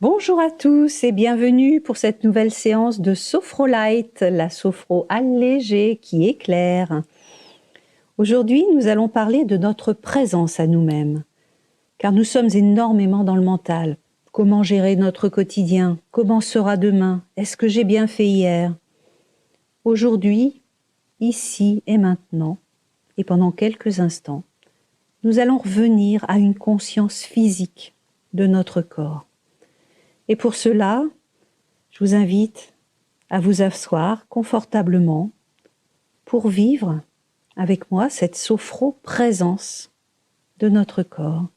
Bonjour à tous et bienvenue pour cette nouvelle séance de Sophrolight, la sophro allégée qui éclaire. Aujourd'hui, nous allons parler de notre présence à nous-mêmes, car nous sommes énormément dans le mental. Comment gérer notre quotidien? Comment sera demain? Est-ce que j'ai bien fait hier? Aujourd'hui, ici et maintenant, et pendant quelques instants, nous allons revenir à une conscience physique de notre corps. Et pour cela, je vous invite à vous asseoir confortablement pour vivre avec moi cette sophro-présence de notre corps.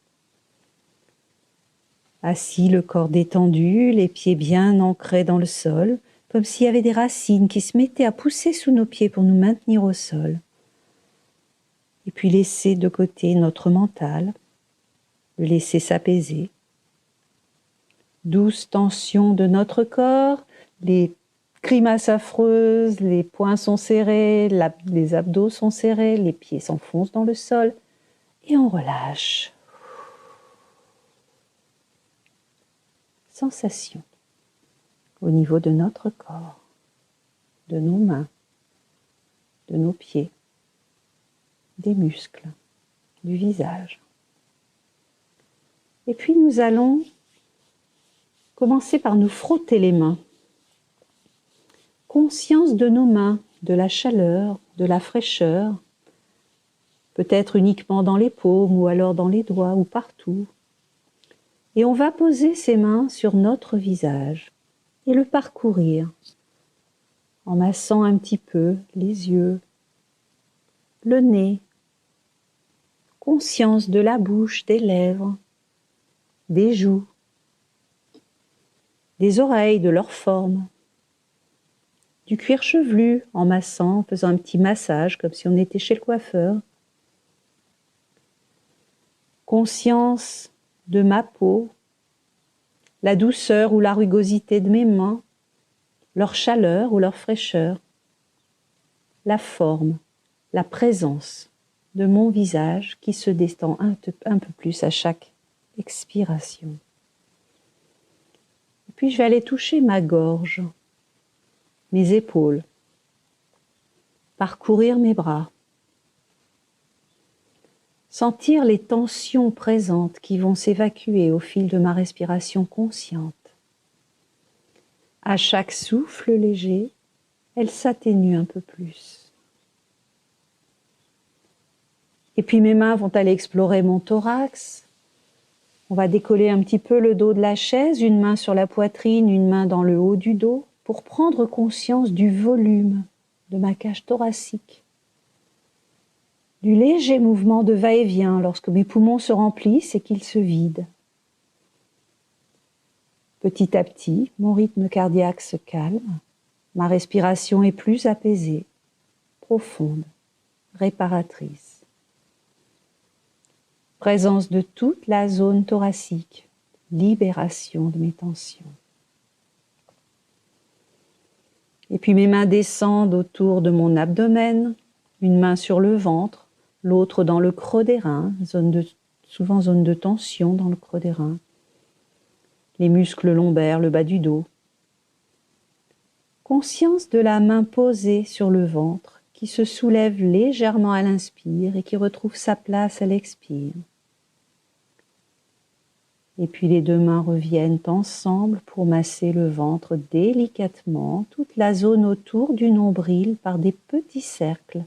Assis, le corps détendu, les pieds bien ancrés dans le sol, comme s'il y avait des racines qui se mettaient à pousser sous nos pieds pour nous maintenir au sol. Et puis laisser de côté notre mental, le laisser s'apaiser. Douce tension de notre corps, les grimaces affreuses, les poings sont serrés, les abdos sont serrés, les pieds s'enfoncent dans le sol et on relâche. Sensation au niveau de notre corps, de nos mains, de nos pieds, des muscles, du visage. Et puis nous allons commencer par nous frotter les mains. Conscience de nos mains, de la chaleur, de la fraîcheur, peut-être uniquement dans les paumes ou alors dans les doigts ou partout. Et on va poser ces mains sur notre visage et le parcourir en massant un petit peu les yeux, le nez, conscience de la bouche, des lèvres, des joues, des oreilles, de leur forme, du cuir chevelu en massant, en faisant un petit massage comme si on était chez le coiffeur. Conscience de ma peau, la douceur ou la rugosité de mes mains, leur chaleur ou leur fraîcheur, la forme, la présence de mon visage qui se détend un peu plus à chaque expiration. Et puis je vais aller toucher ma gorge, mes épaules, parcourir mes bras, sentir les tensions présentes qui vont s'évacuer au fil de ma respiration consciente. À chaque souffle léger, elle s'atténue un peu plus. Et puis mes mains vont aller explorer mon thorax. On va décoller un petit peu le dos de la chaise, une main sur la poitrine, une main dans le haut du dos, pour prendre conscience du volume de ma cage thoracique, du léger mouvement de va-et-vient lorsque mes poumons se remplissent et qu'ils se vident. Petit à petit, mon rythme cardiaque se calme, ma respiration est plus apaisée, profonde, réparatrice. Présence de toute la zone thoracique, libération de mes tensions. Et puis mes mains descendent autour de mon abdomen, une main sur le ventre, l'autre dans le creux des reins, souvent zone de tension dans le creux des reins. Les muscles lombaires, le bas du dos. Conscience de la main posée sur le ventre qui se soulève légèrement à l'inspire et qui retrouve sa place à l'expire. Et puis les deux mains reviennent ensemble pour masser le ventre délicatement, toute la zone autour du nombril par des petits cercles,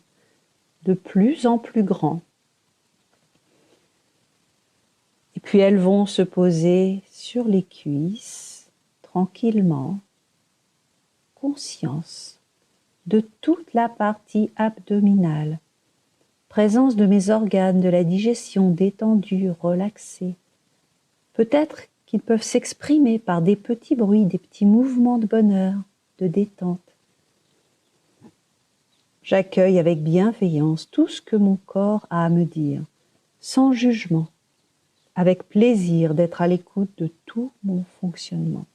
de plus en plus grands. Et puis elles vont se poser sur les cuisses, tranquillement, conscience de toute la partie abdominale, présence de mes organes, de la digestion détendue, relaxée. Peut-être qu'ils peuvent s'exprimer par des petits bruits, des petits mouvements de bonheur, de détente. J'accueille avec bienveillance tout ce que mon corps a à me dire, sans jugement, avec plaisir d'être à l'écoute de tout mon fonctionnement.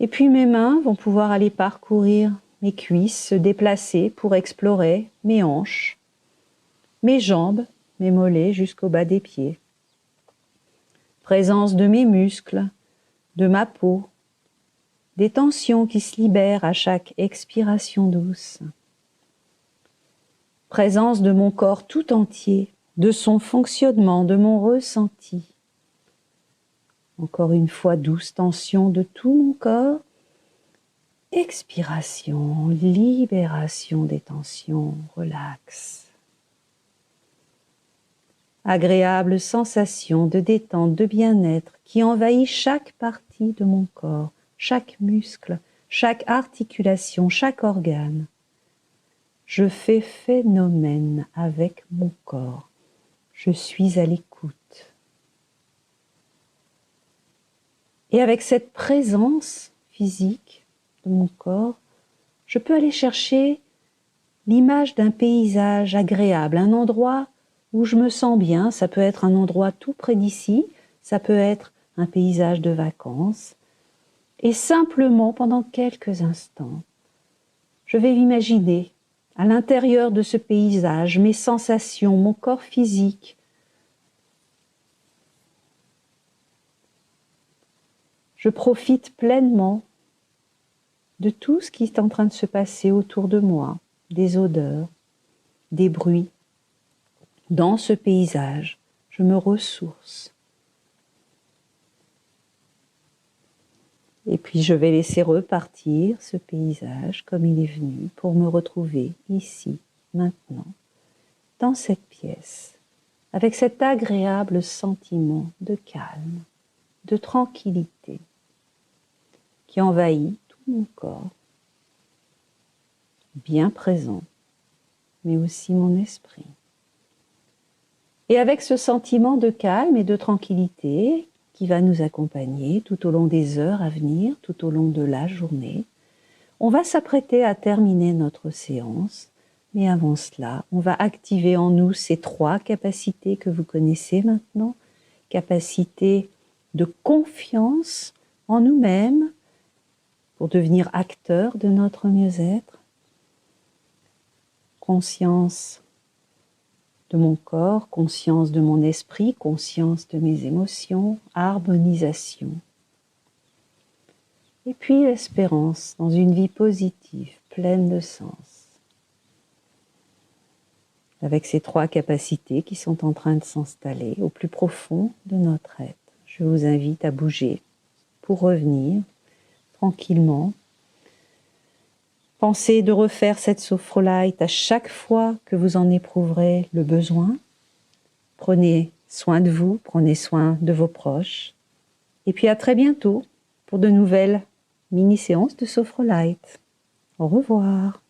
Et puis mes mains vont pouvoir aller parcourir mes cuisses, se déplacer pour explorer mes hanches, mes jambes, mes mollets jusqu'au bas des pieds. présence de mes muscles, de ma peau, des tensions qui se libèrent à chaque expiration douce. Présence de mon corps tout entier, de son fonctionnement, de mon ressenti. Encore une fois, douce tension de tout mon corps. Expiration, libération des tensions, relax. Agréable sensation de détente, de bien-être qui envahit chaque partie de mon corps, chaque muscle, chaque articulation, chaque organe. Je fais phénomène avec mon corps. Je suis à l'écoute. Et avec cette présence physique de mon corps, je peux aller chercher l'image d'un paysage agréable, un endroit où je me sens bien. Ça peut être un endroit tout près d'ici, ça peut être un paysage de vacances. Et simplement, pendant quelques instants, je vais imaginer à l'intérieur de ce paysage mes sensations, mon corps physique. Je profite pleinement de tout ce qui est en train de se passer autour de moi, des odeurs, des bruits. Dans ce paysage, je me ressource. Et puis je vais laisser repartir ce paysage comme il est venu pour me retrouver ici, maintenant, dans cette pièce, avec cet agréable sentiment de calme, de tranquillité qui envahit tout mon corps, bien présent, mais aussi mon esprit. Et avec ce sentiment de calme et de tranquillité qui va nous accompagner tout au long des heures à venir, tout au long de la journée, on va s'apprêter à terminer notre séance. Mais avant cela, on va activer en nous ces 3 capacités que vous connaissez maintenant. Capacité de confiance en nous-mêmes pour devenir acteurs de notre mieux-être. Conscience de mon corps, conscience de mon esprit, conscience de mes émotions, harmonisation. Et puis l'espérance dans une vie positive, pleine de sens. Avec ces 3 capacités qui sont en train de s'installer au plus profond de notre être. Je vous invite à bouger pour revenir tranquillement. Pensez de refaire cette sophrolite à chaque fois que vous en éprouverez le besoin. Prenez soin de vous, prenez soin de vos proches. Et puis à très bientôt pour de nouvelles mini-séances de sophrolite. Au revoir.